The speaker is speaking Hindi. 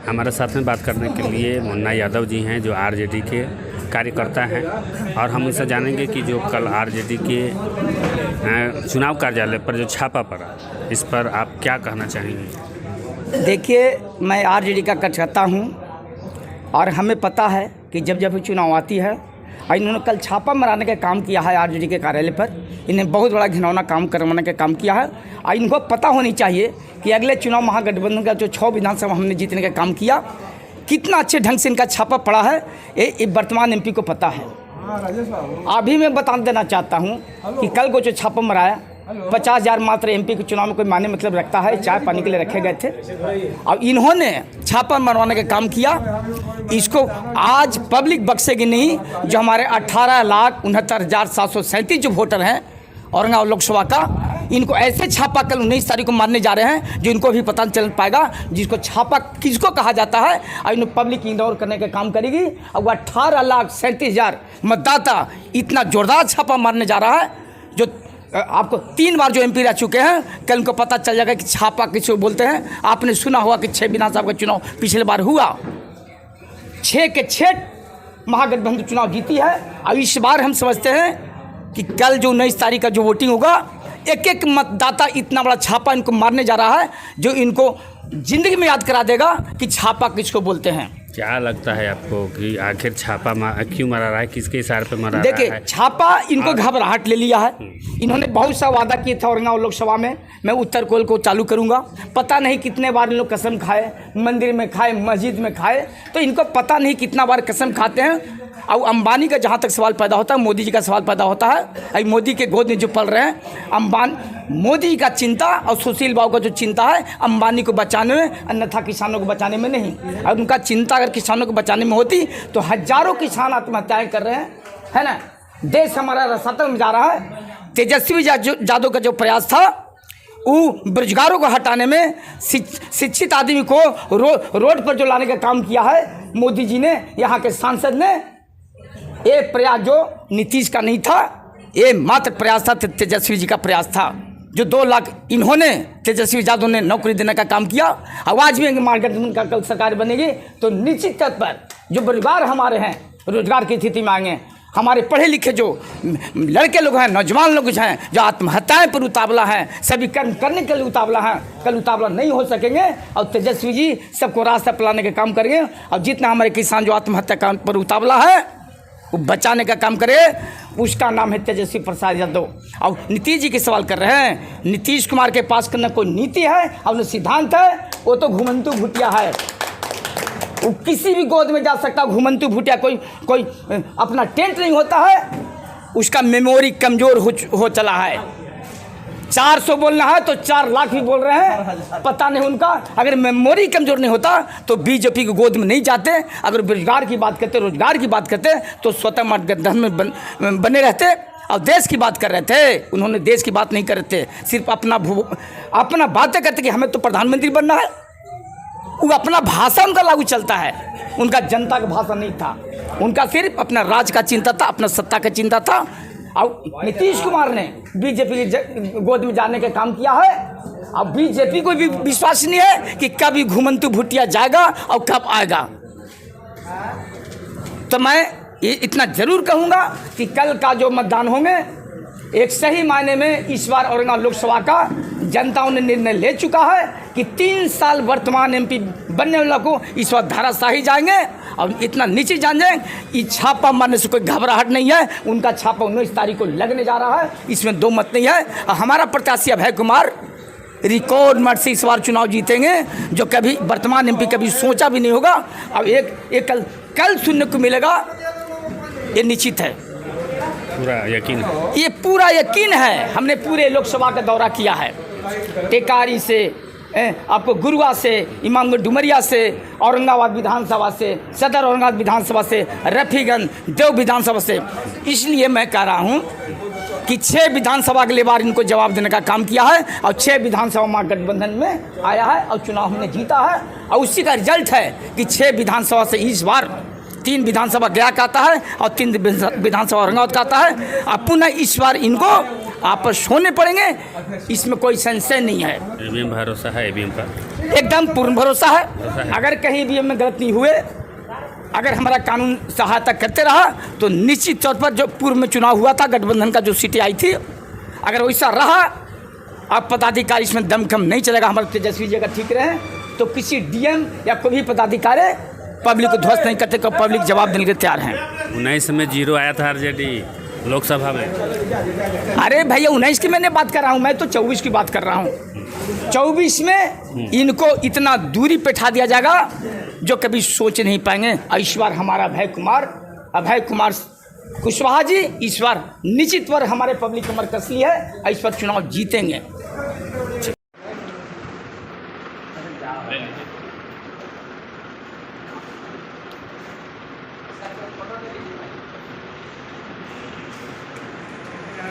हमारे साथ में बात करने के लिए मुन्ना यादव जी हैं, जो आरजेडी के कार्यकर्ता हैं, और हम उनसे जानेंगे कि जो कल आरजेडी के चुनाव कार्यालय पर जो छापा पड़ा, इस पर आप क्या कहना चाहेंगे। देखिए, मैं आरजेडी का कार्यकर्ता हूँ और हमें पता है कि जब जब चुनाव आती है, और इन्होंने कल छापा मराने का काम किया है आरजेडी के कार्यालय पर। इन्हें बहुत बड़ा घिनौना काम करवाने का काम किया है और इनको पता होनी चाहिए कि अगले चुनाव महागठबंधन का जो 6 विधानसभा हमने जीतने का काम किया, कितना अच्छे ढंग से इनका छापा पड़ा है, ये वर्तमान एमपी को पता है। अभी मैं बता देना चाहता हूँ कि कल को जो छापा मराया 50,000 मात्र एमपी के चुनाव में कोई माने मतलब रखता है, चाय पानी के लिए रखे गए थे और इन्होंने छापा मरवाने का काम किया। इसको आज पब्लिक बख्शेगी नहीं। जो हमारे 18,69,737 जो वोटर हैं औरंगाबाद लोकसभा का, इनको ऐसे छापा कल 19 तारीख को मारने जा रहे हैं जो इनको भी पता नहीं चल पाएगा जिसको छापा किसको कहा जाता है, और इन्हें पब्लिक इग्नोर करने का काम करेगी। और वो 18,37,000 मतदाता इतना जोरदार छापा मारने जा रहा है। जो आपको 3 बार जो एमपी रह चुके हैं, कल उनको पता चल जाएगा कि छापा किसको बोलते हैं। आपने सुना होगा कि 6 विधानसभा का चुनाव पिछले बार हुआ, 6 के 6 महागठबंधन चुनाव जीती है। और इस बार हम समझते हैं कि कल जो 19 तारीख का जो वोटिंग होगा, एक एक मतदाता इतना बड़ा छापा इनको मारने जा रहा है जो इनको जिंदगी में याद करा देगा कि छापा किसको बोलते हैं। क्या लगता है आपको कि आखिर छापा क्यों मरा रहा है, किसके इशारे पे मरा रहा है? देखिए, छापा इनको घबराहट ले लिया है। इन्होंने बहुत सा वादा किए थे औरंगाबाद लोकसभा में, मैं उत्तर कोयल को चालू करूंगा। पता नहीं कितने बार इन लोग कसम खाए, मंदिर में खाए, मस्जिद में खाए, तो इनको पता नहीं कितना बार कसम खाते हैं। और अंबानी का जहाँ तक सवाल पैदा होता है, मोदी जी का सवाल पैदा होता है। मोदी के गोद में जो पल रहे हैं, मोदी का चिंता और सुशील बाबू का जो चिंता है अंबानी को बचाने में, अन्यथा किसानों को बचाने में नहीं। और उनका चिंता अगर किसानों को बचाने में होती तो हजारों किसान आत्महत्याएं कर रहे हैं, है ना। देश हमारा रसातल में जा रहा है। तेजस्वी यादव का जो प्रयास था वो बेरोजगारों को हटाने में, शिक्षित आदमी को रोड पर जो लाने का काम किया है मोदी जी ने, यहाँ के सांसद ने। ये प्रयास जो नीतीश का नहीं था, ये मात्र प्रयास था तेजस्वी जी का प्रयास था। जो 2 लाख इन्होंने तेजस्वी यादव ने नौकरी देने का काम किया। आवाज में महागठबंधन का कल सरकार बनेगी तो निश्चित तौर पर जो बेरोजगार हमारे हैं, रोजगार की स्थिति में आएंगे। हमारे पढ़े लिखे जो लड़के लोग हैं, नौजवान लोग हैं, जो आत्महत्याएं पर उतावला हैं, सभी कर्म करने के लिए उतावला हैं, कल उतावला नहीं हो सकेंगे। और तेजस्वी जी सबको रास्ता पलाने का काम करेंगे। और जितना हमारे किसान जो आत्महत्या पर उतावला है वो बचाने का काम करे, उसका नाम है तेजस्वी प्रसाद यादव। और नीतीश जी के सवाल कर रहे हैं, नीतीश कुमार के पास न कोई नीति है और न सिद्धांत है, वो तो घुमंतु भुटिया है। वो किसी भी गोद में जा सकता है, घुमंतु भुटिया। कोई अपना टेंट नहीं होता है, उसका मेमोरी कमज़ोर हो चला है। 400 बोलना है तो 4 लाख भी बोल रहे हैं, पता नहीं उनका। अगर मेमोरी कमज़ोर नहीं होता तो बीजेपी की गोद में नहीं जाते। अगर रोजगार की बात करते, रोजगार की बात करते तो स्वतः गठबंधन में बने रहते। और देश की बात कर रहे थे, उन्होंने देश की बात नहीं कर रहे थे, सिर्फ अपना बातें करते कि हमें तो प्रधानमंत्री बनना है। वो अपना भाषा उनका लागू चलता है, उनका जनता का भाषा नहीं था। उनका सिर्फ अपना राज का चिंता था, अपना सत्ता का चिंता था। और नीतीश कुमार ने बीजेपी की गोद में जाने का काम किया है। अब बीजेपी को भी विश्वास नहीं है कि कभी घुमंतु भुटिया जाएगा और कब आएगा। तो मैं ये इतना जरूर कहूँगा कि कल का जो मतदान होंगे, एक सही मायने में इस बार औरंगाबाद लोकसभा का जनताओं ने निर्णय ले चुका है कि 3 साल वर्तमान एमपी बनने वाला को इस बार धाराशाही जाएंगे और इतना नीचे जान जाएंगे। इस छापा मारने से कोई घबराहट नहीं है। उनका छापा 19 तारीख को लगने जा रहा है, इसमें 2 मत नहीं है। हमारा प्रत्याशी अभय कुमार रिकॉर्ड मत से इस बार चुनाव जीतेंगे, जो कभी वर्तमान एमपी कभी सोचा भी नहीं होगा। अब एक कल सुनने को मिलेगा, ये निश्चित है, पूरा यकीन है। ये पूरा यकीन है। हमने पूरे लोकसभा का दौरा किया है, टेकारी से आपको गुरुआ से, इमामगंज डुमरिया से, औरंगाबाद विधानसभा से, सदर औरंगाबाद विधानसभा से, रफीगंज देव विधानसभा से। इसलिए मैं कह रहा हूँ कि 6 विधानसभा अगले बार इनको जवाब देने का काम किया है और 6 विधानसभा महागठबंधन में आया है और चुनाव हमने जीता है। और उसी का रिजल्ट है कि 6 विधानसभा से इस बार 3 विधानसभा गया का आता है और 3 विधानसभा औरंगाबाद का आता है। अब पुनः इस बार इनको आपस होने पड़ेंगे, इसमें कोई संशय नहीं है। ईवीएम भरोसा है, ईवीएम पर एकदम पूर्ण भरोसा है। अगर कहीं ईवीएम में गलती हुए, अगर हमारा कानून सहायता करते रहा तो निश्चित तौर पर जो पूर्व में चुनाव हुआ था गठबंधन का जो सीटें आई थी, अगर वैसा रहा, अब पदाधिकारी इसमें दमखम नहीं चलेगा, हमारे तेजस्वी जी अगर ठीक रहे तो किसी डीएम या कोई भी पदाधिकारी पब्लिक को ध्वस्त नहीं करते, को पब्लिक जवाब देने के लिए तैयार हैं। 19 में 0 आया था आरजेडी लोकसभा में। अरे भैया 19 की मैंने बात कर रहा हूँ, मैं तो 24 की बात कर रहा हूँ। 24 में इनको इतना दूरी पे ठा दिया जाएगा जो कभी सोच नहीं पाएंगे। इस बार हमारा अभय कुमार कुशवाहा जी इस बार निश्चित पर हमारे पब्लिक कमर कस ली है, इस पर चुनाव जीतेंगे।